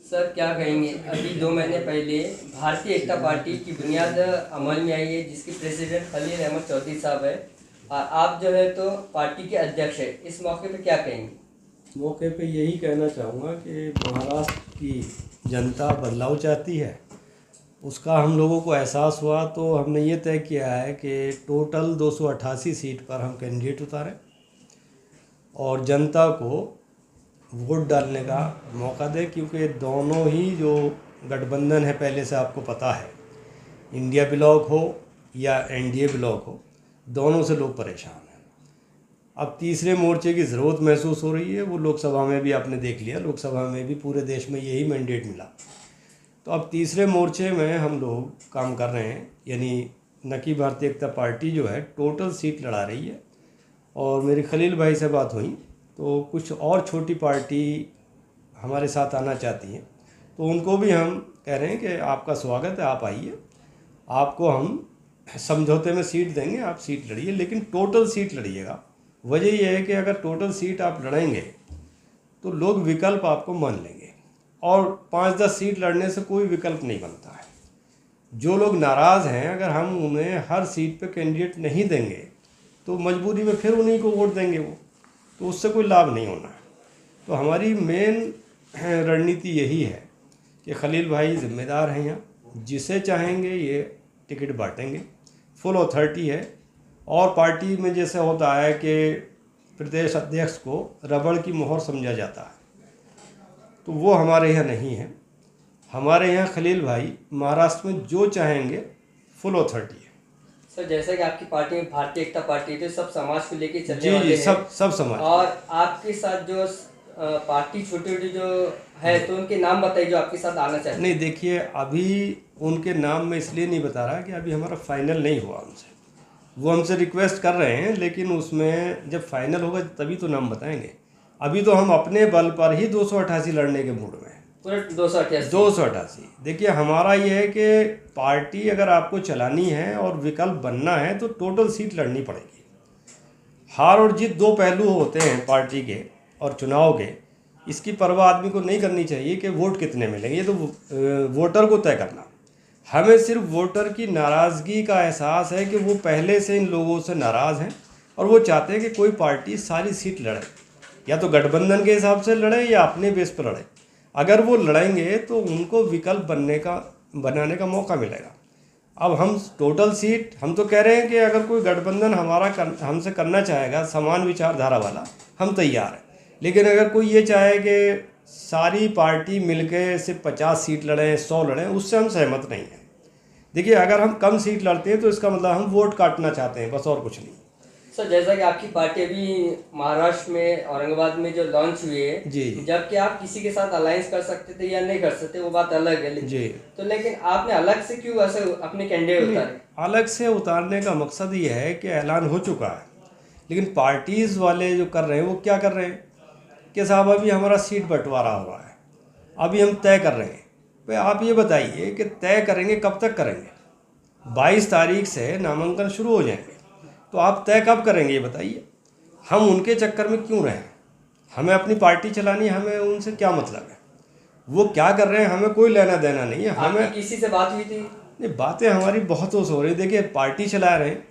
Sir क्या कहेंगे, अभी 2 महीने पहले भारतीय एकता पार्टी की बुनियाद अमल में आई है, जिसके प्रेसिडेंट खलील अहमद चौधरी साहब है और आप जो है तो पार्टी के अध्यक्ष है। इस मौके पे क्या कहेंगे? मौके पे यही कहना चाहूँगा कि महाराष्ट्र की जनता बदलाव चाहती है। उसका हम लोगों को एहसास हुआ तो हमने ये तय किया है कि टोटल 288 सीट पर हम कैंडिडेट उतारें और जनता को वोट डालने का मौका दें, क्योंकि दोनों ही जो गठबंधन है पहले से आपको पता है, इंडिया ब्लॉक हो या एनडीए ब्लॉक हो, दोनों से लोग परेशान हैं। अब तीसरे मोर्चे की ज़रूरत महसूस हो रही है। वो लोकसभा में भी आपने देख लिया, लोकसभा में भी पूरे देश में यही मैंडेट मिला। तो अब तीसरे मोर्चे में हम लोग काम कर रहे हैं, यानी न कि भारतीय एकता पार्टी जो है टोटल सीट लड़ा रही है। और मेरी खलील भाई से बात हुई तो कुछ और छोटी पार्टी हमारे साथ आना चाहती हैं, तो उनको भी हम कह रहे हैं कि आपका स्वागत है, आप आइए, आपको हम समझौते में सीट देंगे, आप सीट लड़िए, लेकिन टोटल सीट लड़िएगा। वजह यह है कि अगर टोटल सीट आप लड़ेंगे तो लोग विकल्प आपको मान लेंगे, और 5-10 सीट लड़ने से कोई विकल्प नहीं बनता है। जो लोग नाराज़ हैं, अगर हम उन्हें हर सीट पे कैंडिडेट नहीं देंगे तो मजबूरी में फिर उन्हीं को वोट देंगे वो, तो उससे कोई लाभ नहीं होना है। तो हमारी मेन रणनीति यही है कि खलील भाई जिम्मेदार हैं, यहाँ जिसे चाहेंगे ये टिकट बांटेंगे, फुल अथॉरिटी है। और पार्टी में जैसे होता है कि प्रदेश अध्यक्ष को रबड़ की मोहर समझा जाता है, तो वो हमारे यहाँ नहीं है। हमारे यहाँ खलील भाई महाराष्ट्र में जो चाहेंगे फुल अथॉरिटी है। सर जैसा कि आपकी पार्टी में भारतीय एकता पार्टी तो सब समाज को लेके चलने जी वाले जी, हैं, सब समाज। और आपके साथ जो पार्टी छोटी छोटी जो है तो उनके नाम बताइए जो आपके साथ आना चाहते हैं। नहीं, देखिए, अभी उनके नाम में इसलिए नहीं बता रहा कि अभी हमारा फाइनल नहीं हुआ उनसे। वो हमसे रिक्वेस्ट कर रहे हैं, लेकिन उसमें जब फाइनल होगा तभी तो नाम बताएंगे। अभी तो हम अपने बल पर ही 288 लड़ने के मूड में हैं। पूरे 288। 288। देखिए, हमारा ये है कि पार्टी अगर आपको चलानी है और विकल्प बनना है तो टोटल सीट लड़नी पड़ेगी। हार और जीत दो पहलू होते हैं पार्टी के और चुनाव के। इसकी परवाह आदमी को नहीं करनी चाहिए कि वोट कितने मिलेंगे, ये तो वोटर को तय करना। हमें सिर्फ वोटर की नाराज़गी का एहसास है कि वो पहले से इन लोगों से नाराज़ हैं और वो चाहते हैं कि कोई पार्टी सारी सीट लड़े, या तो गठबंधन के हिसाब से लड़े या अपने बेस पर लड़े। अगर वो लड़ेंगे तो उनको विकल्प बनाने का मौका मिलेगा। अब हम टोटल सीट, हम तो कह रहे हैं कि अगर कोई गठबंधन हमसे करना चाहेगा समान विचारधारा वाला, हम तैयार हैं। लेकिन अगर कोई ये चाहे कि सारी पार्टी मिलके सिर्फ 50 सीट लड़ें, 100 लड़ें, उससे हम सहमत नहीं हैं। देखिए, अगर हम कम सीट लड़ते हैं तो इसका मतलब हम वोट काटना चाहते हैं, बस और कुछ नहीं। सर जैसा कि आपकी पार्टी अभी महाराष्ट्र में औरंगाबाद में जो लॉन्च हुई है, जी। जबकि आप किसी के साथ अलायंस कर सकते थे या नहीं कर सकते, वो बात अलग है, जी। तो लेकिन आपने अलग से क्यों ऐसे अपने कैंडिडेट उतारे? अलग से उतारने का मकसद ये है कि ऐलान हो चुका है, लेकिन पार्टीज़ वाले जो कर रहे हैं वो क्या कर रहे हैं कि साहब अभी हमारा सीट बंटवारा हुआ है, अभी हम तय कर रहे हैं। भाई आप ये बताइए कि तय करेंगे कब तक करेंगे? 22 तारीख से नामांकन शुरू हो जाएंगे, तो आप तय कब करेंगे ये बताइए। हम उनके चक्कर में क्यों रहें? हमें अपनी पार्टी चलानी है, हमें उनसे क्या मतलब है? वो क्या कर रहे हैं हमें कोई लेना देना नहीं है। हमें किसी से बात हुई थी? नहीं, बातें हमारी बहुत हो रही। देखिए, पार्टी चला रहे हैं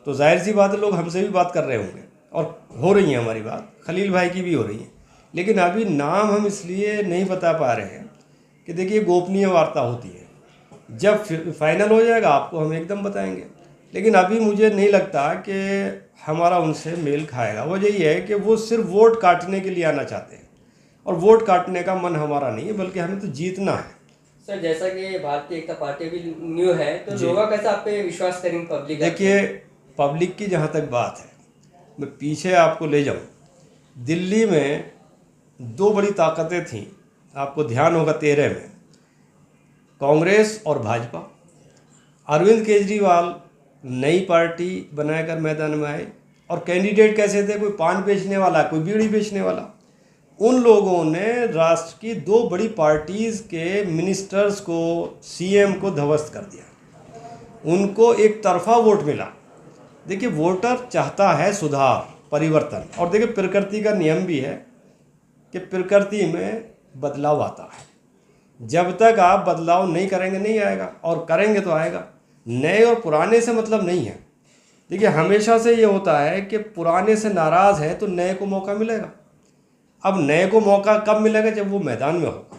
तो जाहिर सी बात है लोग हमसे भी बात कर रहे होंगे, और हो रही है हमारी बात, खलील भाई की भी हो रही है। लेकिन अभी नाम हम इसलिए नहीं बता पा रहे हैं कि देखिए, गोपनीय वार्ता होती है। जब फाइनल हो जाएगा आपको हम एकदम बताएंगे, लेकिन अभी मुझे नहीं लगता कि हमारा उनसे मेल खाएगा। वजह यह है कि वो सिर्फ वोट काटने के लिए आना चाहते हैं, और वोट काटने का मन हमारा नहीं है, बल्कि हमें तो जीतना है। सर जैसा कि भारतीय एकता पार्टी अभी न्यू है, तो लोग कैसे आप पे विश्वास करेंगे पब्लिक? देखिए, पब्लिक की जहाँ तक बात है, मैं पीछे आपको ले जाऊँ। दिल्ली में 2 बड़ी ताकतें थीं, आपको ध्यान होगा 13 में, कांग्रेस और भाजपा। अरविंद केजरीवाल नई पार्टी बनाकर मैदान में आए, और कैंडिडेट कैसे थे? कोई पान बेचने वाला, कोई बीड़ी बेचने वाला। उन लोगों ने राष्ट्र की 2 बड़ी पार्टीज़ के मिनिस्टर्स को, सीएम को ध्वस्त कर दिया। उनको एक तरफा वोट मिला। देखिए, वोटर चाहता है सुधार, परिवर्तन, और देखिए प्रकृति का नियम भी है कि प्रकृति में बदलाव आता है। जब तक आप बदलाव नहीं करेंगे नहीं आएगा, और करेंगे तो आएगा। नए और पुराने से मतलब नहीं है। देखिए, हमेशा से ये होता है कि पुराने से नाराज़ है तो नए को मौका मिलेगा। अब नए को मौका कब मिलेगा? जब वो मैदान में होगा।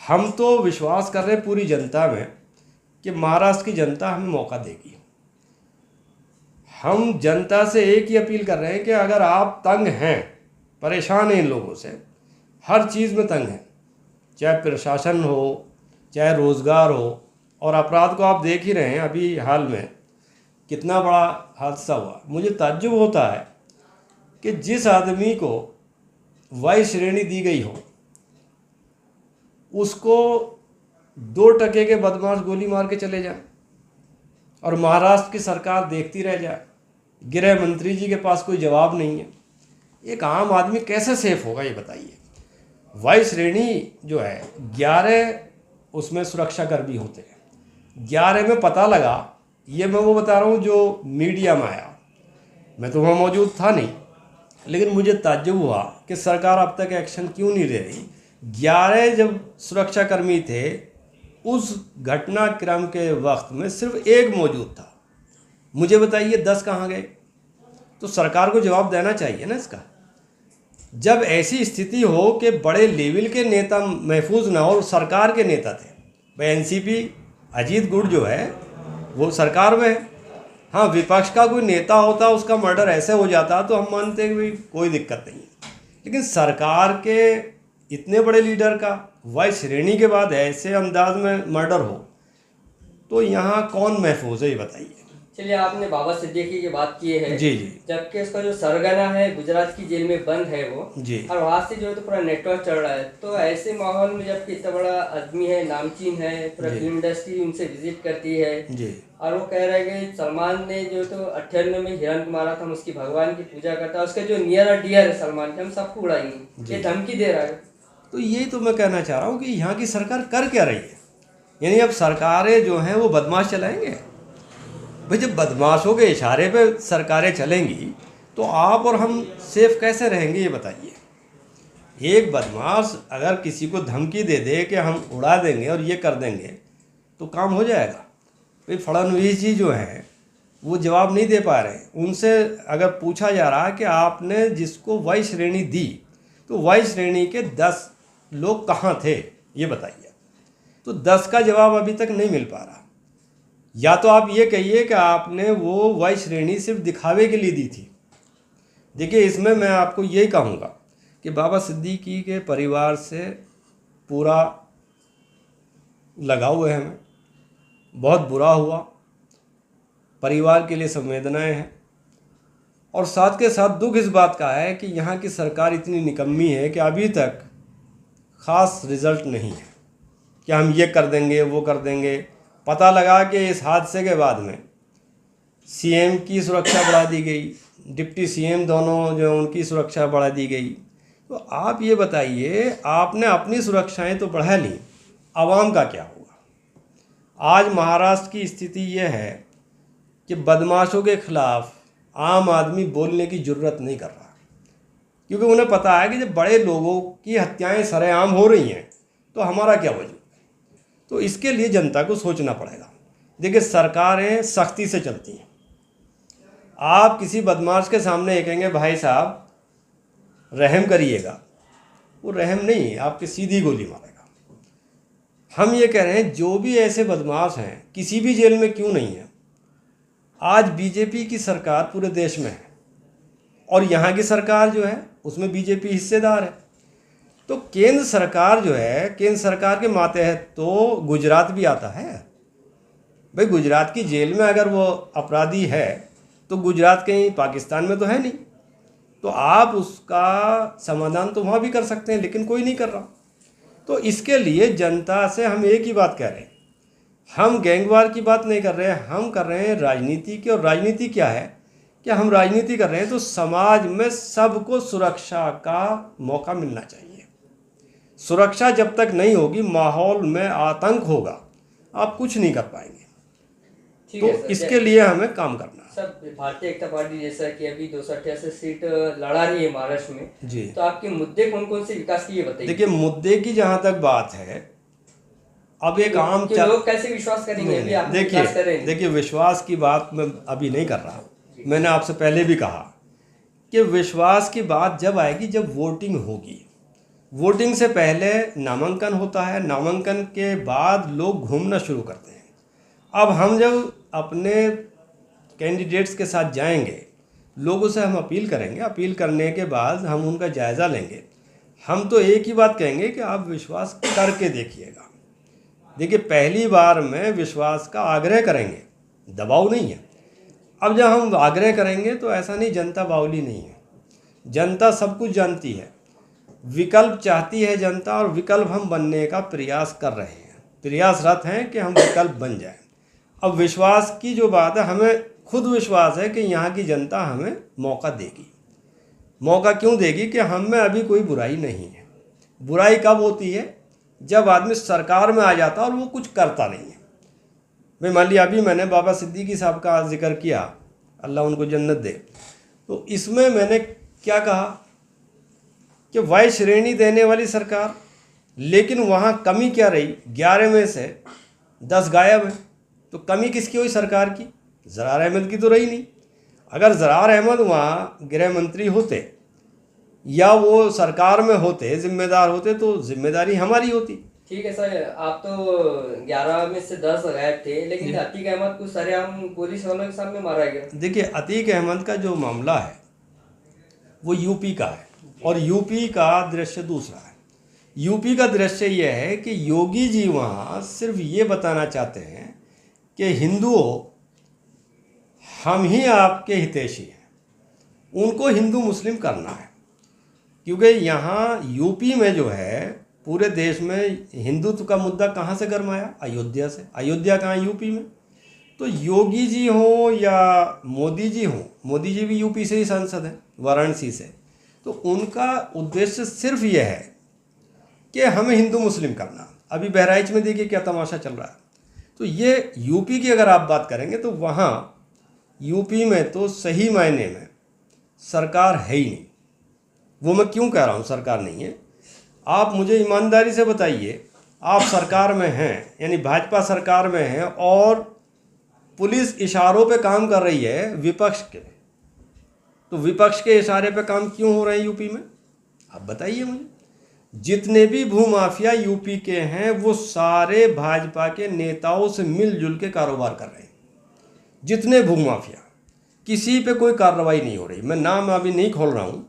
हम तो विश्वास कर रहे हैं पूरी जनता में कि महाराष्ट्र की जनता हमें मौका देगी। हम जनता से एक ही अपील कर रहे हैं कि अगर आप तंग हैं, परेशान हैं इन लोगों से, हर चीज़ में तंग हैं, चाहे प्रशासन हो, चाहे रोज़गार हो, और अपराध को आप देख ही रहे हैं। अभी हाल में कितना बड़ा हादसा हुआ। मुझे ताज्जुब होता है कि जिस आदमी को वाई श्रेणी दी गई हो उसको 2 टके के बदमाश गोली मार के चले जाए और महाराष्ट्र की सरकार देखती रह जाए। गृह मंत्री जी के पास कोई जवाब नहीं है। एक आम आदमी कैसे सेफ होगा ये बताइए। वाई श्रेणी जो है 11 उसमें सुरक्षाकर्मी होते हैं। 11 में पता लगा, ये मैं वो बता रहा हूँ जो मीडिया में आया, मैं तो वहाँ मौजूद था नहीं, लेकिन मुझे ताज्जुब हुआ कि सरकार अब तक एक्शन क्यों नहीं ले रही। 11 जब सुरक्षाकर्मी थे, उस घटनाक्रम के वक्त में सिर्फ एक मौजूद था। मुझे बताइए 10 कहाँ गए? तो सरकार को जवाब देना चाहिए ना इसका। जब ऐसी स्थिति हो कि बड़े लेवल के नेता महफूज ना हो, सरकार के नेता थे भाई, एनसीपी अजीत गुट जो है वो सरकार में है। हाँ, विपक्ष का कोई नेता होता, उसका मर्डर ऐसे हो जाता तो हम मानते हैं कि भाई कोई दिक्कत नहीं है, लेकिन सरकार के इतने बड़े लीडर का वाई श्रेणी के बाद ऐसे अंदाज में मर्डर हो तो यहाँ कौन महफूज है ये बताइए। चलिए, आपने बाबा सिद्दीकी की बात की है। जी जी। जबकि उसका जो सरगना है गुजरात की जेल में बंद है वो जी। और वहाँ से जो है तो पूरा नेटवर्क चल रहा है। तो ऐसे माहौल में जबकि इतना बड़ा आदमी है, नामचीन है, पूरा फिल्म इंडस्ट्री उनसे विजिट करती है जी। और वो कह रहे हैं कि सलमान ने जो तो 98 में हिरण को मारा था, हम उसकी भगवान की पूजा करता है, उसका जो नियर और डियर है सलमान के, हम सबको उड़ाएंगे, ये धमकी दे रहा है। तो यही तो मैं कहना चाह रहा हूँ कि यहाँ की सरकार कर क्या रही है। यानी अब सरकारें जो हैं वो बदमाश चलाएंगे। भाई, जब बदमाशों के इशारे पे सरकारें चलेंगी तो आप और हम सेफ कैसे रहेंगे ये बताइए। एक बदमाश अगर किसी को धमकी दे दे कि हम उड़ा देंगे और ये कर देंगे तो काम हो जाएगा। भाई, फडणवीस जी जो हैं वो जवाब नहीं दे पा रहे। उनसे अगर पूछा जा रहा है कि आपने जिसको वाई श्रेणी दी तो वाई श्रेणी के 10 लोग कहाँ थे ये बताइए, तो 10 का जवाब अभी तक नहीं मिल पा रहा। या तो आप ये कहिए कि आपने वो वाई श्रेणी सिर्फ दिखावे के लिए दी थी। देखिए, इसमें मैं आपको यही कहूँगा कि बाबा सिद्दीकी के परिवार से पूरा लगाव है हमें। बहुत बुरा हुआ, परिवार के लिए संवेदनाएं हैं, और साथ के साथ दुख इस बात का है कि यहाँ की सरकार इतनी निकम्मी है कि अभी तक ख़ास रिज़ल्ट नहीं है कि हम ये कर देंगे वो कर देंगे। पता लगा कि इस हादसे के बाद में सीएम की सुरक्षा बढ़ा दी गई, डिप्टी सीएम दोनों जो उनकी सुरक्षा बढ़ा दी गई। तो आप ये बताइए, आपने अपनी सुरक्षाएं तो बढ़ा ली, आवाम का क्या हुआ? आज महाराष्ट्र की स्थिति ये है कि बदमाशों के खिलाफ आम आदमी बोलने की ज़रूरत नहीं कर रहा, क्योंकि उन्हें पता है कि जब बड़े लोगों की हत्याएं सरेआम हो रही हैं तो हमारा क्या वजूद है। तो इसके लिए जनता को सोचना पड़ेगा। देखिए, सरकारें सख्ती से चलती हैं। आप किसी बदमाश के सामने ये कहेंगे भाई साहब रहम करिएगा, वो रहम नहीं, आपकी सीधी गोली मारेगा। हम ये कह रहे हैं जो भी ऐसे बदमाश हैं किसी भी जेल में क्यों नहीं है, आज बीजेपी की सरकार पूरे देश में है और यहाँ की सरकार जो है उसमें बीजेपी हिस्सेदार है। तो केंद्र सरकार जो है, केंद्र सरकार के मातहत तो गुजरात भी आता है। भाई, गुजरात की जेल में अगर वो अपराधी है तो गुजरात कहीं पाकिस्तान में तो है नहीं, तो आप उसका समाधान तो वहाँ भी कर सकते हैं, लेकिन कोई नहीं कर रहा। तो इसके लिए जनता से हम एक ही बात कह रहे हैं, हम गैंगवार की बात नहीं कर रहे हैं, हम कर रहे हैं राजनीति की। और राजनीति क्या है कि हम राजनीति कर रहे हैं तो समाज में सबको सुरक्षा का मौका मिलना चाहिए। सुरक्षा जब तक नहीं होगी, माहौल में आतंक होगा, आप कुछ नहीं कर पाएंगे। तो इसके लिए हमें काम करना है। सब भारतीय जनता पार्टी जैसा कि अभी 288 सीट लड़ा रही है महाराष्ट्र में जी, तो आपके मुद्दे कौन कौन से विकास की ये बताइए। देखिए, मुद्दे की जहाँ तक बात है अब एक आम कि लोग कैसे विश्वास करेंगे? अभी आप विश्वास कर रहे हैं। देखिए विश्वास की बात मैं अभी नहीं कर रहा। मैंने आपसे पहले भी कहा कि विश्वास की बात जब आएगी जब वोटिंग होगी। वोटिंग से पहले नामांकन होता है, नामांकन के बाद लोग घूमना शुरू करते हैं। अब हम जब अपने कैंडिडेट्स के साथ जाएंगे, लोगों से हम अपील करेंगे, अपील करने के बाद हम उनका जायज़ा लेंगे। हम तो एक ही बात कहेंगे कि आप विश्वास करके देखिएगा। देखिए पहली बार में विश्वास का आग्रह करेंगे, दबाव नहीं है। अब जब हम आग्रह करेंगे तो ऐसा नहीं जनता बावली नहीं है, जनता सब कुछ जानती है। विकल्प चाहती है जनता और विकल्प हम बनने का प्रयास कर रहे हैं, प्रयासरत हैं कि हम विकल्प बन जाएं। अब विश्वास की जो बात है, हमें खुद विश्वास है कि यहाँ की जनता हमें मौका देगी। मौका क्यों देगी कि हम में अभी कोई बुराई नहीं है। बुराई कब होती है? जब आदमी सरकार में आ जाता है और वो कुछ करता नहीं है। भाई मान लिया अभी मैंने बाबा सिद्दीकी साहब का जिक्र किया, अल्लाह उनको जन्नत दे, तो इसमें मैंने क्या कहा कि वाई श्रेणी देने वाली सरकार, लेकिन वहाँ कमी क्या रही? 11 में से 10 गायब है। तो कमी किसकी हुई? सरकार की। ज़रार अहमद की तो रही नहीं। अगर ज़रार अहमद वहाँ गृह मंत्री होते या वो सरकार में होते, जिम्मेदार होते, तो जिम्मेदारी हमारी होती। ठीक है सर, आप तो 11 में से 10 गायब थे, लेकिन अतीक अहमद को सरेआम पुलिस वालों के सामने मारा गया। देखिए अतीक अहमद का जो मामला है वो यूपी का है और यूपी का दृश्य दूसरा है। यूपी का दृश्य यह है कि योगी जी वहाँ सिर्फ ये बताना चाहते हैं कि हिंदुओं, हम ही आपके हितैषी हैं। उनको हिंदू मुस्लिम करना है, क्योंकि यहाँ यूपी में जो है, पूरे देश में हिंदुत्व का मुद्दा कहाँ से गरमाया? अयोध्या से। अयोध्या कहाँ? यूपी में। तो योगी जी हों या मोदी जी हों, मोदी जी भी यूपी से ही सांसद हैं, वाराणसी से, तो उनका उद्देश्य सिर्फ यह है कि हमें हिंदू मुस्लिम करना। अभी बहराइच में देखिए क्या तमाशा चल रहा है। तो ये यूपी की अगर आप बात करेंगे तो वहाँ यूपी में तो सही मायने में सरकार है ही नहीं। वो मैं क्यों कह रहा हूँ सरकार नहीं है? आप मुझे ईमानदारी से बताइए, आप सरकार में हैं, यानी भाजपा सरकार में हैं, और पुलिस इशारों पे काम कर रही है विपक्ष के, तो विपक्ष के इशारे पे काम क्यों हो रहे हैं यूपी में? आप बताइए मुझे। जितने भी भूमाफिया यूपी के हैं वो सारे भाजपा के नेताओं से मिलजुल के कारोबार कर रहे हैं। जितने भूमाफिया, किसी पे कोई कार्रवाई नहीं हो रही। मैं नाम अभी नहीं खोल रहा हूँ।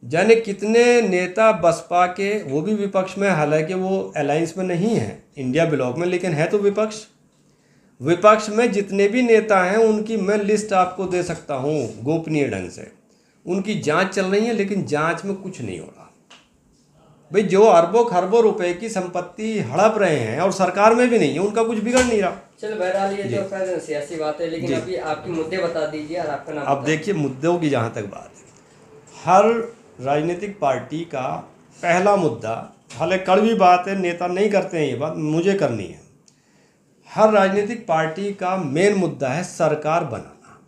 जाने कितने नेता बसपा के, वो भी विपक्ष में, हालांकि वो अलायंस में नहीं है इंडिया ब्लॉक में, लेकिन है तो विपक्ष। विपक्ष में जितने भी नेता हैं उनकी मैं लिस्ट आपको दे सकता हूँ गोपनीय ढंग से। उनकी जांच चल रही है, लेकिन जांच में कुछ नहीं हो रहा। भाई जो अरबों खरबों रुपए की संपत्ति हड़प रहे हैं और सरकार में भी नहीं है, उनका कुछ बिगड़ नहीं रहा। चलो बहरहाल ये तो खैर सियासी बात है, लेकिन अभी आपके मुद्दे बता दीजिए और आपका नाम। अब देखिए मुद्दों की जहाँ तक बात है, हर राजनीतिक पार्टी का पहला मुद्दा, हालांकि कड़वी बात है, नेता नहीं करते हैं ये बात, मुझे करनी है। हर राजनीतिक पार्टी का मेन मुद्दा है सरकार बनाना।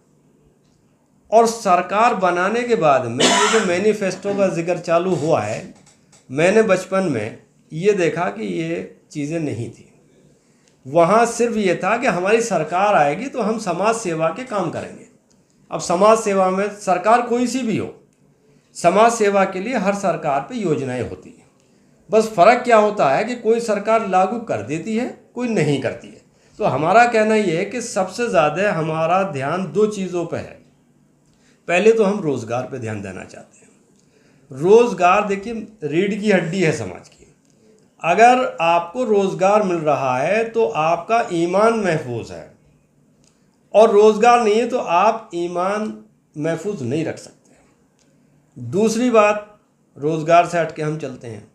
और सरकार बनाने के बाद में ये जो मैनिफेस्टो का जिक्र चालू हुआ है, मैंने बचपन में ये देखा कि ये चीज़ें नहीं थी। वहाँ सिर्फ ये था कि हमारी सरकार आएगी तो हम समाज सेवा के काम करेंगे। अब समाज सेवा में सरकार कोई सी भी हो, समाज सेवा के लिए हर सरकार पे योजनाएं होती हैं। बस फ़र्क क्या होता है कि कोई सरकार लागू कर देती है, कोई नहीं करती है। तो हमारा कहना ये है कि सबसे ज़्यादा हमारा ध्यान दो चीज़ों पे है। पहले तो हम रोज़गार पे ध्यान देना चाहते हैं। रोज़गार देखिए रीढ़ की हड्डी है समाज की। अगर आपको रोज़गार मिल रहा है तो आपका ईमान महफूज है, और रोज़गार नहीं है तो आप ईमान महफूज नहीं रख सकते। दूसरी बात, रोज़गार से हट के हम चलते हैं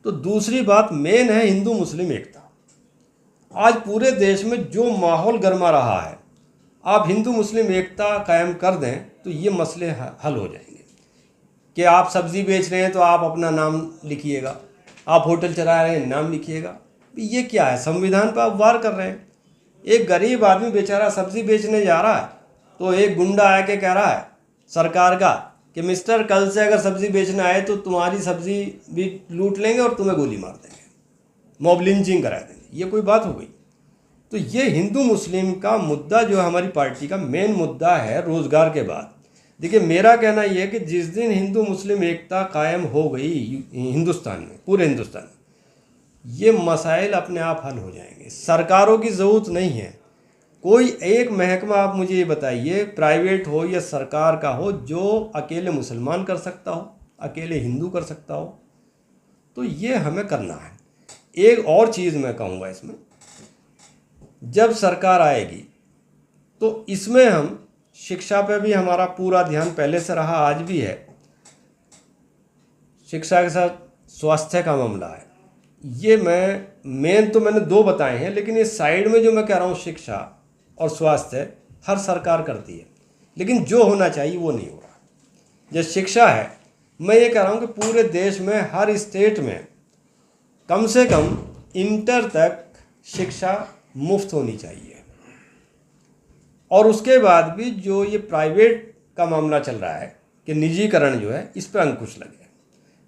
तो दूसरी बात मेन है हिंदू मुस्लिम एकता। आज पूरे देश में जो माहौल गर्मा रहा है, आप हिंदू मुस्लिम एकता कायम कर दें तो ये मसले हल हो जाएंगे। कि आप सब्ज़ी बेच रहे हैं तो आप अपना नाम लिखिएगा, आप होटल चला रहे हैं नाम लिखिएगा। ये क्या है? संविधान पर आप वार कर रहे हैं। एक गरीब आदमी बेचारा सब्ज़ी बेचने जा रहा है तो एक गुंडा आके कह रहा है सरकार का कि मिस्टर कल से अगर सब्ज़ी बेचना आए तो तुम्हारी सब्ज़ी भी लूट लेंगे और तुम्हें गोली मार देंगे। मॉब लिंचिंग करा देंगे। ये कोई बात हो गई? तो ये हिंदू मुस्लिम का मुद्दा जो हमारी पार्टी का मेन मुद्दा है रोज़गार के बाद। देखिए, मेरा कहना ये है कि जिस दिन हिंदू मुस्लिम एकता कायम हो गई हिंदुस्तान में, पूरे हिंदुस्तान में, ये मसाइल अपने आप हल हो जाएंगे। सरकारों की ज़रूरत नहीं है। कोई एक महकमा आप मुझे ये बताइए, प्राइवेट हो या सरकार का हो, जो अकेले मुसलमान कर सकता हो, अकेले हिंदू कर सकता हो। तो ये हमें करना है। एक और चीज़ मैं कहूँगा इसमें, जब सरकार आएगी तो इसमें हम शिक्षा पे भी हमारा पूरा ध्यान पहले से रहा, आज भी है। शिक्षा के साथ स्वास्थ्य का मामला है। ये मैंने 2 बताए हैं, लेकिन ये साइड में जो मैं कह रहा हूँ शिक्षा और स्वास्थ्य हर सरकार करती है, लेकिन जो होना चाहिए वो नहीं हो रहा। जैसे शिक्षा है, मैं ये कह रहा हूँ कि पूरे देश में हर स्टेट में कम से कम इंटर तक शिक्षा मुफ्त होनी चाहिए। और उसके बाद भी जो ये प्राइवेट का मामला चल रहा है कि निजीकरण जो है, इस पर अंकुश लगे।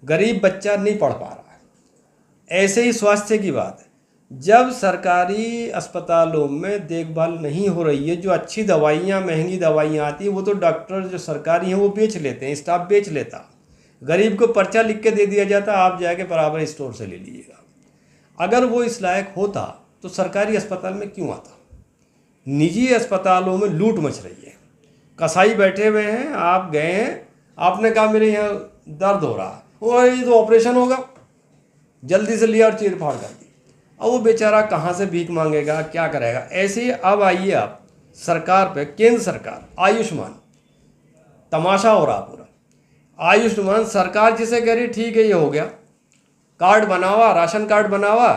गरीब बच्चा नहीं पढ़ पा रहा है। ऐसे ही स्वास्थ्य की बात है, जब सरकारी अस्पतालों में देखभाल नहीं हो रही है, जो अच्छी दवाइयाँ, महंगी दवाइयाँ आती हैं, वो तो डॉक्टर जो सरकारी हैं वो बेच लेते हैं, स्टाफ बेच लेता। गरीब को पर्चा लिख के दे दिया जाता, आप जाके बराबर स्टोर से ले लीजिएगा। अगर वो इस लायक होता तो सरकारी अस्पताल में क्यों आता? निजी अस्पतालों में लूट मच रही है। कसाई बैठे हुए हैं, आप गए हैं, आपने कहा मेरे यहाँ दर्द हो रहा है, वो ये तो ऑपरेशन होगा, जल्दी से लिया और चीर फाड़ कर दी। अब वो बेचारा कहाँ से भीख मांगेगा, क्या करेगा? ऐसे ही अब आइए आप सरकार पे, केंद्र सरकार, आयुष्मान तमाशा हो रहा पूरा। आयुष्मान सरकार जिसे कह रही ठीक है, ये हो गया, कार्ड बनावा, राशन कार्ड बनावा,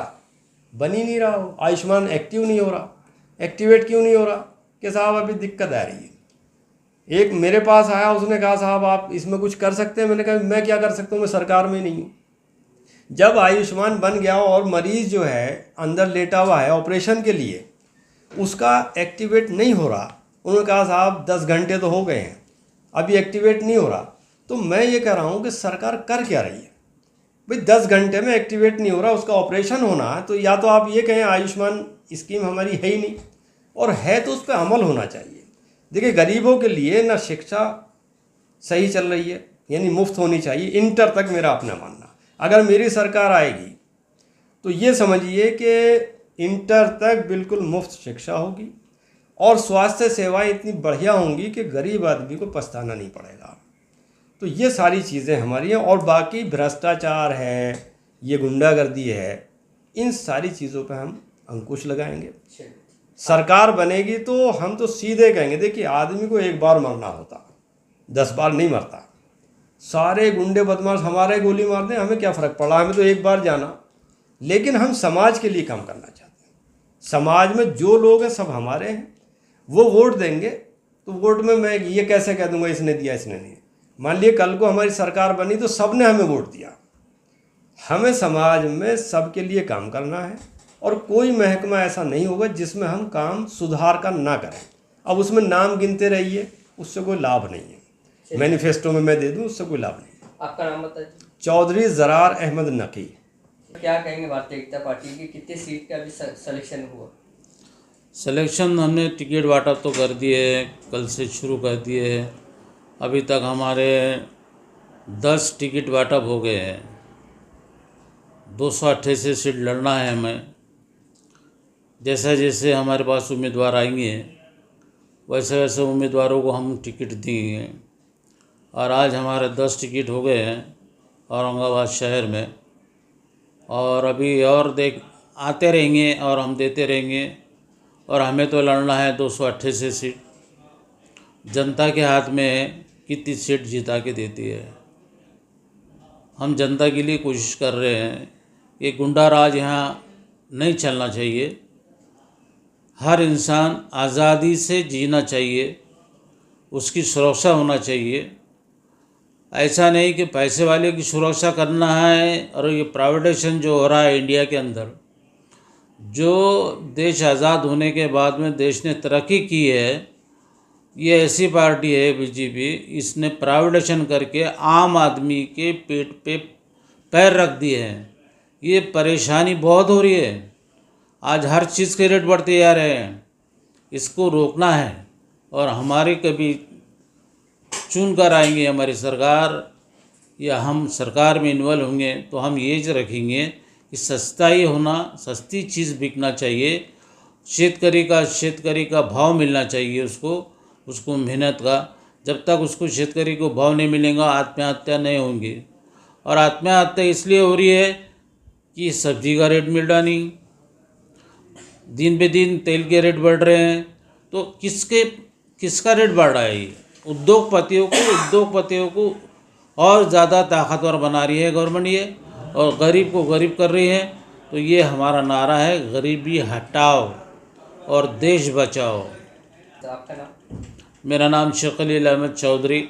बन ही नहीं रहा हो। आयुष्मान एक्टिव नहीं हो रहा। एक्टिवेट क्यों नहीं हो रहा? कि साहब अभी दिक्कत आ रही है। एक मेरे पास आया, उसने कहा साहब आप इसमें कुछ कर सकते हैं। मैंने कहा मैं क्या कर सकता हूँ, मैं सरकार में नहीं हूँ। जब आयुष्मान बन गया और मरीज़ जो है अंदर लेटा हुआ है ऑपरेशन के लिए, उसका एक्टिवेट नहीं हो रहा, उन्होंने कहा साहब 10 घंटे तो हो गए हैं, अभी एक्टिवेट नहीं हो रहा। तो मैं ये कह रहा हूँ कि सरकार कर क्या रही है भाई? 10 घंटे में एक्टिवेट नहीं हो रहा, उसका ऑपरेशन होना है, तो या तो आप ये कहें आयुष्मान स्कीम हमारी है ही नहीं, और है तो उस पर अमल होना चाहिए। देखिए, गरीबों के लिए ना शिक्षा सही चल रही है, यानी मुफ्त होनी चाहिए इंटर तक, मेरा अपना मानना। अगर मेरी सरकार आएगी तो ये समझिए कि इंटर तक बिल्कुल मुफ्त शिक्षा होगी और स्वास्थ्य सेवाएं इतनी बढ़िया होंगी कि गरीब आदमी को पछताना नहीं पड़ेगा। तो ये सारी चीज़ें हमारी हैं। और बाकी भ्रष्टाचार है, ये गुंडागर्दी है, इन सारी चीज़ों पर हम अंकुश लगाएंगे। सरकार बनेगी तो हम तो सीधे कहेंगे, देखिए आदमी को एक बार मरना होता, 10 बार नहीं मरता। सारे गुंडे बदमाश हमारे गोली मार दें, हमें क्या फ़र्क पड़ा, हमें तो एक बार जाना। लेकिन हम समाज के लिए काम करना चाहते हैं। समाज में जो लोग हैं सब हमारे हैं, वो वोट देंगे तो वोट में मैं ये कैसे कह दूंगा इसने दिया इसने नहीं। मान लिए कल को हमारी सरकार बनी तो सब ने हमें वोट दिया। हमें समाज में सबके लिए काम करना है और कोई महकमा ऐसा नहीं होगा जिसमें हम काम सुधार का ना करें। अब उसमें नाम गिनते रहिए, उससे कोई लाभ नहीं है। मैनिफेस्टो में मैं दे दूं, उससे कोई लाभ नहीं है। आपका नाम बताइए। चौधरी ज़रार अहमद नकी। क्या कहेंगे भारतीय जनता पार्टी की कितने सीट का अभी सिलेक्शन हुआ? सिलेक्शन हमने टिकट बांटा तो कर दिए, कल से शुरू कर दिए। अभी तक हमारे 10 टिकट वाटअप हो गए हैं। 288 सीट लड़ना है हमें। जैसे जैसे हमारे पास उम्मीदवार आएंगे वैसे वैसे उम्मीदवारों को हम टिकट देंगे। और आज हमारे 10 टिकट हो गए हैं औरंगाबाद शहर में, और अभी और आते रहेंगे और हम देते रहेंगे। और हमें तो लड़ना है 288 सीट। जनता के हाथ में कितनी सीट जिता के देती है। हम जनता के लिए कोशिश कर रहे हैं कि गुंडा राज यहाँ नहीं चलना चाहिए। हर इंसान आज़ादी से जीना चाहिए, उसकी सुरक्षा होना चाहिए। ऐसा नहीं कि पैसे वाले की सुरक्षा करना है। और ये प्राइवेटाइजेशन जो हो रहा है इंडिया के अंदर, जो देश आज़ाद होने के बाद में देश ने तरक्की की है, ये ऐसी पार्टी है बीजेपी, इसने प्राइवेटाइजेशन करके आम आदमी के पेट पे पैर रख दिए हैं। ये परेशानी बहुत हो रही है। आज हर चीज़ के रेट बढ़ते जा रहे हैं, इसको रोकना है। और हमारे कभी चुन कर आएंगे हमारी सरकार या हम सरकार में इन्वॉल्व होंगे तो हम ये रखेंगे कि सस्ताई होना, सस्ती चीज़ बिकना चाहिए, शेतकरी का भाव मिलना चाहिए उसको मेहनत का। जब तक उसको शेतकरी को भाव नहीं मिलेगा आत्महत्या नहीं होंगी। और आत्महत्या इसलिए हो रही है कि सब्जी का रेट मिल रहा नहीं, दिन बे दिन तेल के रेट बढ़ रहे हैं। तो किसका रेट बढ़ रहा है? ये उद्योगपतियों को और ज़्यादा ताकतवर बना रही है गवर्नमेंट ये, और गरीब को गरीब कर रही है। तो ये हमारा नारा है, गरीबी हटाओ और देश बचाओ। तो आपका नाम? मेरा नाम शेख खलील अहमद चौधरी।